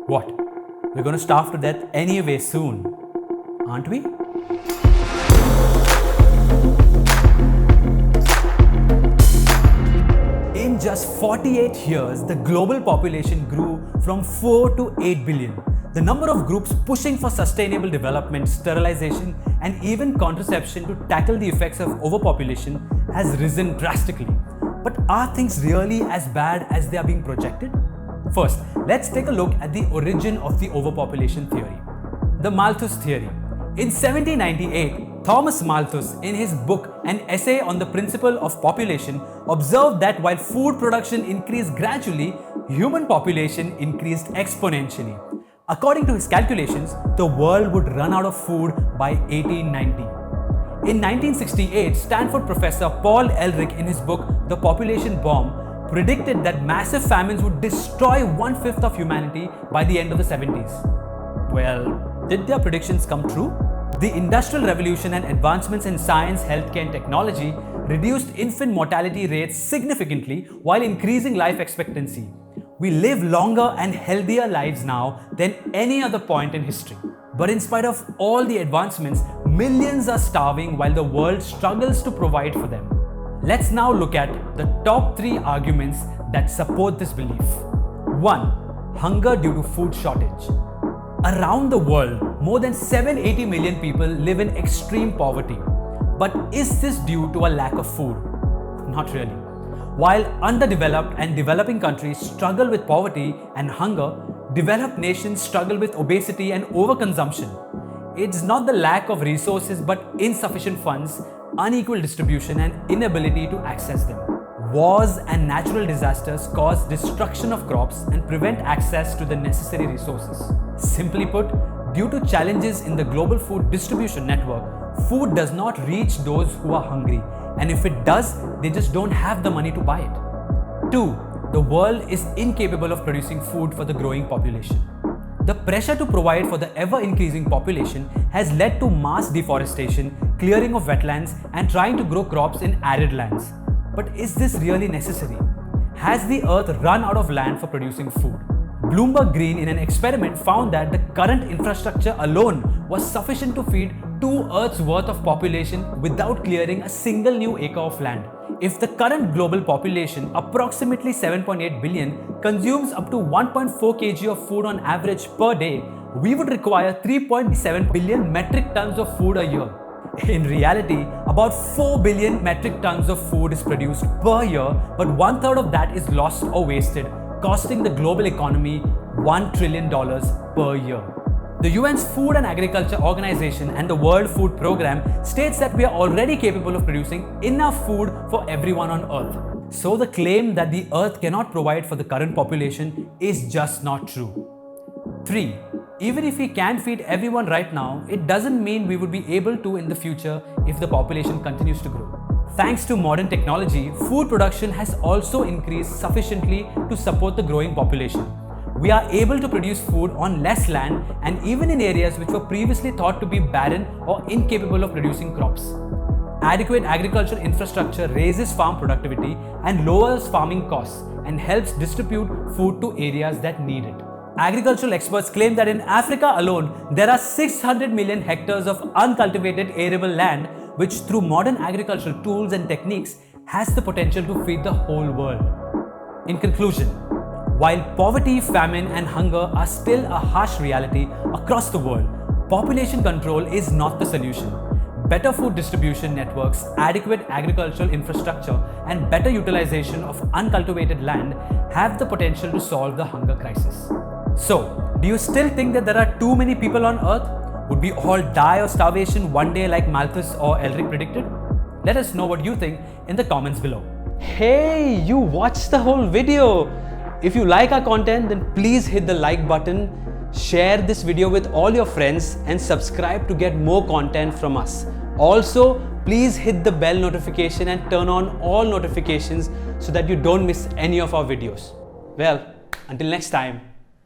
What? We're going to starve to death anyway soon, aren't we? In just 48 years, the global population grew from 4 to 8 billion. The number of groups pushing for sustainable development, sterilization, and even contraception to tackle the effects of overpopulation has risen drastically. But are things really as bad as they are being projected? First, let's take a look at the origin of the overpopulation theory. The Malthus Theory. In 1798, Thomas Malthus, in his book An Essay on the Principle of Population, observed that while food production increased gradually, human population increased exponentially. According to his calculations, the world would run out of food by 1890. In 1968, Stanford professor Paul Ehrlich, in his book The Population Bomb, predicted that massive famines would destroy 1/5 of humanity by the end of the 70s. Well, did their predictions come true? The Industrial Revolution and advancements in science, healthcare and technology reduced infant mortality rates significantly while increasing life expectancy. We live longer and healthier lives now than any other point in history. But in spite of all the advancements, millions are starving while the world struggles to provide for them. Let's now look at the top 3 arguments that support this belief. 1. Hunger due to food shortage. Around the world, more than 780 million people live in extreme poverty. But is this due to a lack of food? Not really. While underdeveloped and developing countries struggle with poverty and hunger, developed nations struggle with obesity and overconsumption. It's not the lack of resources but insufficient funds, unequal distribution and inability to access them. Wars and natural disasters cause destruction of crops and prevent access to the necessary resources. Simply put, due to challenges in the global food distribution network, food does not reach those who are hungry, and if it does, they just don't have the money to buy it. 2. The world is incapable of producing food for the growing population. The pressure to provide for the ever-increasing population has led to mass deforestation, clearing of wetlands, and trying to grow crops in arid lands. But is this really necessary? Has the earth run out of land for producing food? Bloomberg Green, in an experiment, found that the current infrastructure alone was sufficient to feed 2 Earths worth of population without clearing a single new acre of land. If the current global population, approximately 7.8 billion, consumes up to 1.4 kg of food on average per day, we would require 3.7 billion metric tons of food a year. In reality, about 4 billion metric tons of food is produced per year, but 1/3 of that is lost or wasted, costing the global economy $1 trillion per year. The UN's Food and Agriculture Organization and the World Food Programme states that we are already capable of producing enough food for everyone on Earth. So the claim that the Earth cannot provide for the current population is just not true. 3. Even if we can feed everyone right now, it doesn't mean we would be able to in the future if the population continues to grow. Thanks to modern technology, food production has also increased sufficiently to support the growing population. We are able to produce food on less land and even in areas which were previously thought to be barren or incapable of producing crops. Adequate agricultural infrastructure raises farm productivity and lowers farming costs and helps distribute food to areas that need it. Agricultural experts claim that in Africa alone, there are 600 million hectares of uncultivated arable land, which through modern agricultural tools and techniques has the potential to feed the whole world. In conclusion, while poverty, famine and hunger are still a harsh reality across the world, population control is not the solution. Better food distribution networks, adequate agricultural infrastructure and better utilization of uncultivated land have the potential to solve the hunger crisis. So, do you still think that there are too many people on Earth? Would we all die of starvation one day like Malthus or Ehrlich predicted? Let us know what you think in the comments below. Hey, you watched the whole video! If you like our content, then please hit the like button, share this video with all your friends and subscribe to get more content from us. Also, please hit the bell notification and turn on all notifications so that you don't miss any of our videos. Well, until next time.